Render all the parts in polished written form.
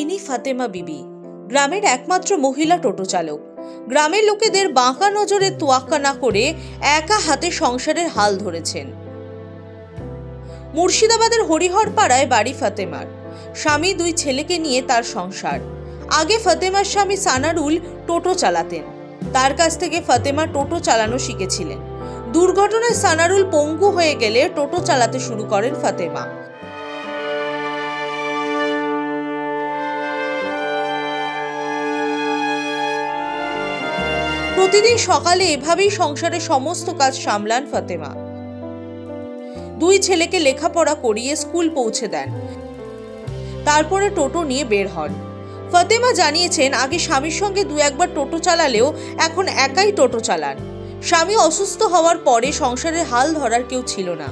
ইনি ফাতেমা বিবি, গ্রামের একমাত্র মহিলা টোটো চালক। গ্রামের লোকেদের বাঁকা নজরে তোয়াক্কা না করে একা হাতে সংসারের হাল ধরেছেন। মুর্শিদাবাদের হরিহরপাড়ায় বাড়ি ফাতেমার। স্বামী, 2 ছেলেকে নিয়ে তার সংসার। আগে ফাতেমার স্বামী সানারুল টোটো চালাতেন। তার কাছ থেকে ফাতেমা টোটো চালানো শিখেছিলেন। দুর্ঘটনায় সানারুল পঙ্গু হয়ে গেলে টোটো চালাতে শুরু করেন ফাতেমা। প্রতিদিন সকালে এভাবেই সংসারের সমস্ত কাজ সামলান ফাতেমা। 2 ছেলেকে লেখাপড়া করিয়ে স্কুল পৌঁছে দেন, তারপরে টোটো নিয়ে বের হন। ফাতেমা জানিয়েছেন, আগে স্বামীর সঙ্গে 2-1 টোটো চালালেও এখন একাই টোটো চালান। স্বামী অসুস্থ হওয়ার পরে সংসারের হাল ধরার কেউ ছিল না।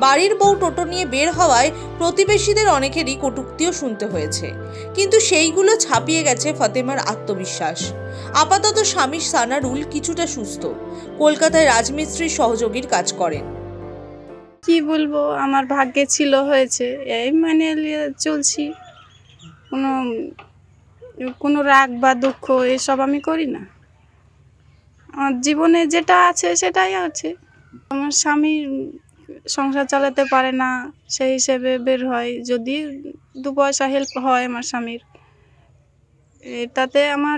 বাড়ির বউ টোটো নিয়ে বের হওয়ায় প্রতিবেশীদের অনেকেরই কটূক্তিও শুনতে হয়েছে, কিন্তু সেইগুলো ছাপিয়ে গেছে ফাতেমার আত্মবিশ্বাস। আপাতত স্বামী সানারুল কিছুটা সুস্থ, কলকাতায় রাজমিস্ত্রির সহযোগীর কাজ করেন। কি বলবো, আমার ভাগ্যে ছিল, হয়েছে, এই মানে চলছি। কোনো রাগ বা দুঃখ এসব আমি করি না। আমার জীবনে যেটা আছে সেটাই আছে। আমার স্বামী সংসার চালাতে পারে না, সেই হিসেবে বের হয়। যদি 2 পয়সা হেল্প হয় আমার স্বামীর, এটাতে আমার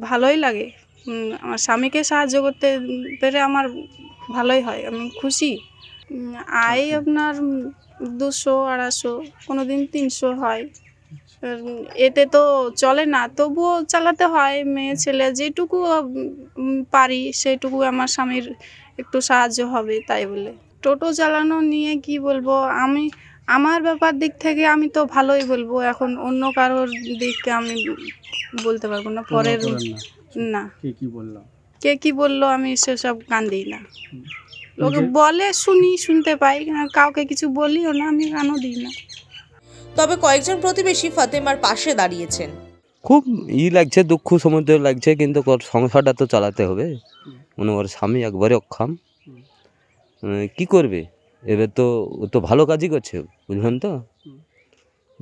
ভালোই লাগে। আমার স্বামীকে সাহায্য করতে পেরে আমার ভালোই হয়, আমি খুশি। আয় আপনার 200-250, কোনোদিন 300 হয়। এতে তো চলে না, তবুও চালাতে হয়। মেয়ে ছেলে যেটুকু পারি সেইটুকু আমার স্বামীর একটু সাহায্য হবে তাই বলে। টোটো চালানো নিয়ে কি বলবো, আমার ব্যাপার দিক থেকে আমি তো ভালোই বলবো। এখন অন্য কারোর দিককে আমি বলতে পারবো না। পরের না কে কি বললো আমি সেসব কান দিই না। লোকে বলে শুনতে পাই, কাউকে কিছু বলিও না, আমি কানও দিই না। তবে কয়েকজন প্রতিবেশী ফাতেমার পাশে দাঁড়িয়েছেন। খুব লাগছে, দুঃখ সমুদ্র লাগছে, কিন্তু সংসারটা তো চালাতে হবে। ওর স্বামী একবারে অক্ষম, কি করবে? এবার ও তো ভালো কাজই করছে, বুঝলেন তো?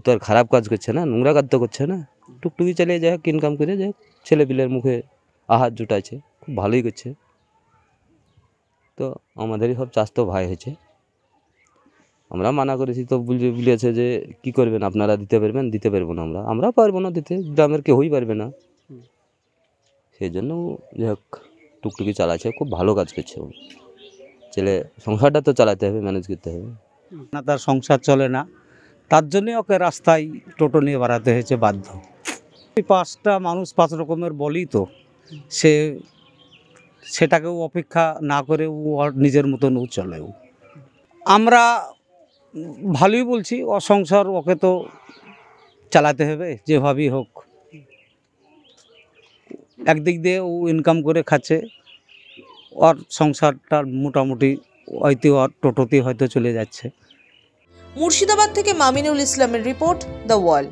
তো আর খারাপ কাজ করছে না, নোংরা কাজ তো করছে না। টুকটুকি চালিয়ে যাক, ইনকাম করে যাক, ছেলে পিলের মুখে আহার জুটাচ্ছে, খুব ভালোই করছে। তো আমাদেরই সব চাস্তো ভাই হয়েছে, আমরা মানা করেছি, তো বলেছে যে কি করবেন আপনারা, দিতে পারবেন? দিতে পারবো না, আমরা পারবো না দিতে, গ্রামের কেউই পারবে না। সেই জন্য যাই হোক টুকটুকি চালাচ্ছে, খুব ভালো কাজ করছে। ছেলে সংসারটা তো চালাতে হবে, ম্যানেজ করতে হবে না, তার সংসার চলে না, তার জন্যই ওকে রাস্তায় টোটো নিয়ে বেড়াতে হয়েছে বাধ্য। 5টা মানুষ 5 রকমের বলি, তো সেটাকেও অপেক্ষা না করে ও নিজের মতন ও চলেও। আমরা ভালোই বলছি, সংসার ওকে তো চালাতে হবে যেভাবেই হোক। একদিক দিয়ে ও ইনকাম করে খাচ্ছে, ওর সংসারটা মোটামুটি হয়তো ওর টোটোতে হয়তো চলে যাচ্ছে। মুর্শিদাবাদ থেকে মামিনুল ইসলামের রিপোর্ট, দ্য ওয়াল।